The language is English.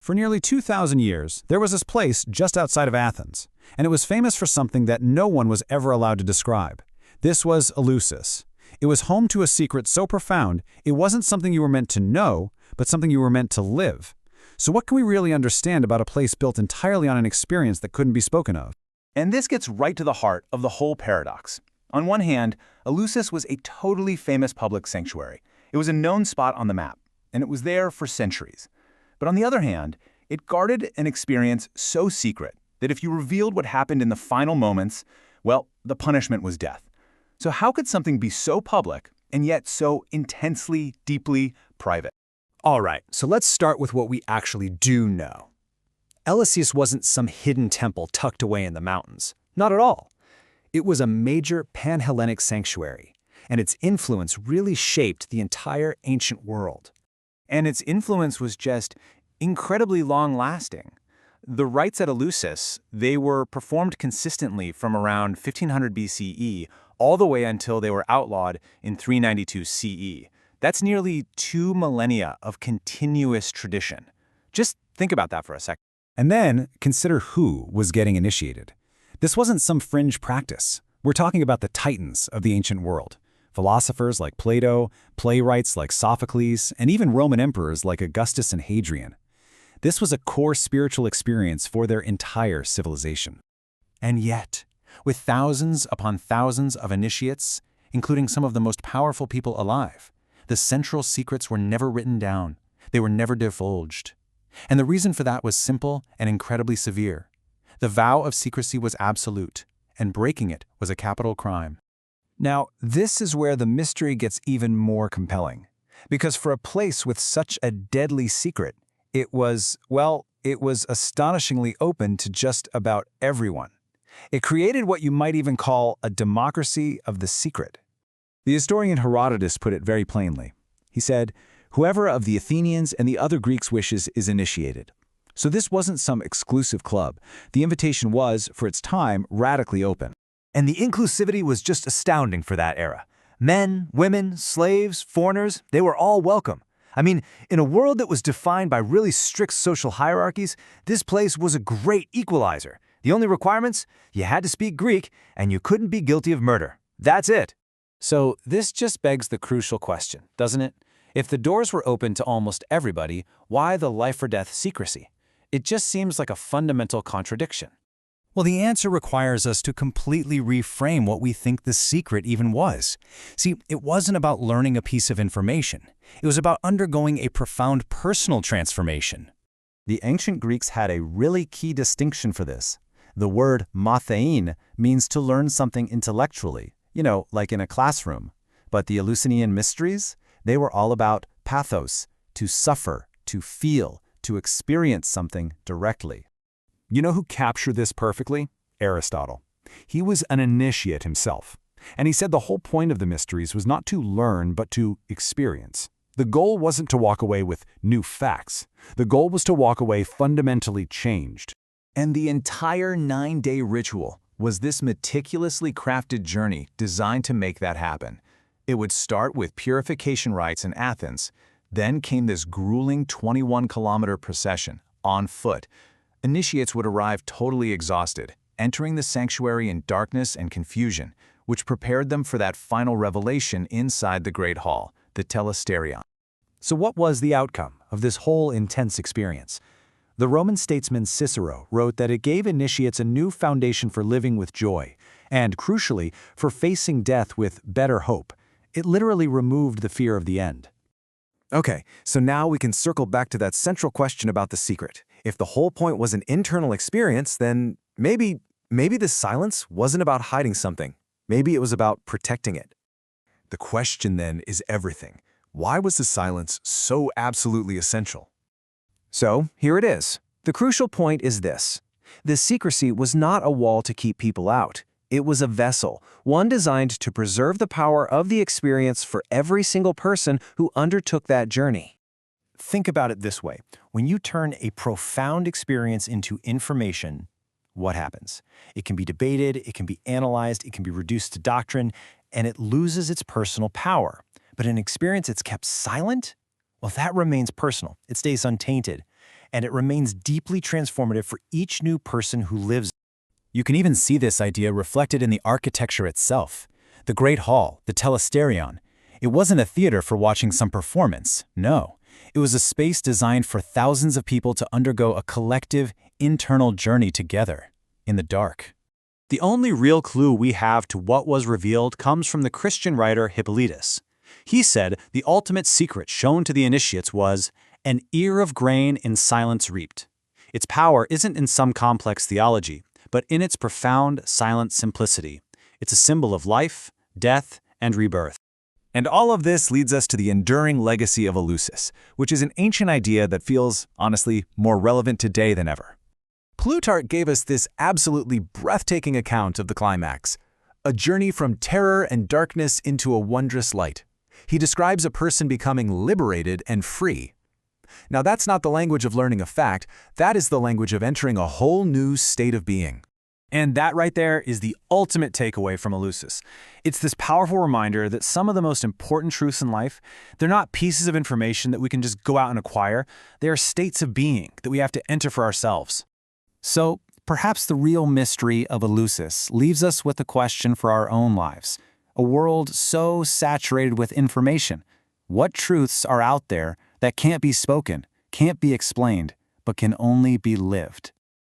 For nearly 2,000 years, there was this place just outside of Athens, and it was famous for something that no one was ever allowed to describe. This was Eleusis. It was home to a secret so profound, it wasn't something you were meant to know, but something you were meant to live. So what can we really understand about a place built entirely on an experience that couldn't be spoken of? And this gets right to the heart of the whole paradox. On one hand, Eleusis was a totally famous public sanctuary. It was a known spot on the map, and it was there for centuries. But on the other hand, it guarded an experience so secret that if you revealed what happened in the final moments, well, the punishment was death. So how could something be so public and yet so intensely, deeply private? All right, so let's start with what we actually do know. Eleusis wasn't some hidden temple tucked away in the mountains. Not at all. It was a major pan-Hellenic sanctuary, and its influence really shaped the entire ancient world. And its influence was just incredibly long-lasting. The rites at Eleusis, they were performed consistently from around 1500 BCE all the way until they were outlawed in 392 CE. That's nearly 2 millennia of continuous tradition. Just think about that for a second. And then, consider who was getting initiated. This wasn't some fringe practice. We're talking about the titans of the ancient world. Philosophers like Plato, playwrights like Sophocles, and even Roman emperors like Augustus and Hadrian. This was a core spiritual experience for their entire civilization. And yet, with thousands upon thousands of initiates, including some of the most powerful people alive, the central secrets were never written down. They were never divulged. And the reason for that was simple and incredibly severe. The vow of secrecy was absolute, and breaking it was a capital crime. Now, this is where the mystery gets even more compelling. Because for a place with such a deadly secret, it was astonishingly open to just about everyone. It created what you might even call a democracy of the secret. The historian Herodotus put it very plainly. He said, "Whoever of the Athenians and the other Greeks wishes is initiated." So this wasn't some exclusive club. The invitation was, for its time, radically open. And the inclusivity was just astounding for that era. Men, women, slaves, foreigners, they were all welcome. I mean, in a world that was defined by really strict social hierarchies, this place was a great equalizer. The only requirements? You had to speak Greek, and you couldn't be guilty of murder. That's it. So this just begs the crucial question, doesn't it? If the doors were open to almost everybody, why the life-or-death secrecy? It just seems like a fundamental contradiction. Well, the answer requires us to completely reframe what we think the secret even was. See, it wasn't about learning a piece of information. It was about undergoing a profound personal transformation. The ancient Greeks had a really key distinction for this. The word mathein means to learn something intellectually, like in a classroom. But the Eleusinian mysteries, they were all about pathos, to suffer, to feel, to experience something directly. You know who captured this perfectly? Aristotle. He was an initiate himself. And he said the whole point of the mysteries was not to learn, but to experience. The goal wasn't to walk away with new facts. The goal was to walk away fundamentally changed. And the entire 9-day ritual was this meticulously crafted journey designed to make that happen. It would start with purification rites in Athens. Then came this grueling 21-kilometer procession, on foot. Initiates would arrive totally exhausted, entering the sanctuary in darkness and confusion, which prepared them for that final revelation inside the Great Hall, the telesterion. So what was the outcome of this whole intense experience? The Roman statesman Cicero wrote that it gave initiates a new foundation for living with joy, and, crucially, for facing death with better hope. It literally removed the fear of the end. Okay, so now we can circle back to that central question about the secret. If the whole point was an internal experience, then maybe this silence wasn't about hiding something. Maybe it was about protecting it. The question then is everything. Why was the silence so absolutely essential? So, here it is. The crucial point is this. The secrecy was not a wall to keep people out. It was a vessel, one designed to preserve the power of the experience for every single person who undertook that journey. Think about it this way. When you turn a profound experience into information, what happens? It can be debated, it can be analyzed, it can be reduced to doctrine, and it loses its personal power. But an experience that's kept silent? Well, that remains personal. It stays untainted. and it remains deeply transformative for each new person who lives. You can even see this idea reflected in the architecture itself. The Great Hall, the Telesterion. It wasn't a theater for watching some performance, no. It was a space designed for thousands of people to undergo a collective, internal journey together, in the dark. The only real clue we have to what was revealed comes from the Christian writer Eleusis. He said the ultimate secret shown to the initiates was an ear of grain in silence reaped. Its power isn't in some complex theology, but in its profound, silent simplicity. It's a symbol of life, death, and rebirth. And all of this leads us to the enduring legacy of Eleusis, which is an ancient idea that feels, honestly, more relevant today than ever. Plutarch gave us this absolutely breathtaking account of the climax, a journey from terror and darkness into a wondrous light. He describes a person becoming liberated and free. Now that's not the language of learning a fact, that is the language of entering a whole new state of being. And that right there is the ultimate takeaway from Eleusis. It's this powerful reminder that some of the most important truths in life, they're not pieces of information that we can just go out and acquire. They are states of being that we have to enter for ourselves. So, perhaps the real mystery of Eleusis leaves us with a question for our own lives. A world so saturated with information. What truths are out there that can't be spoken, can't be explained, but can only be lived?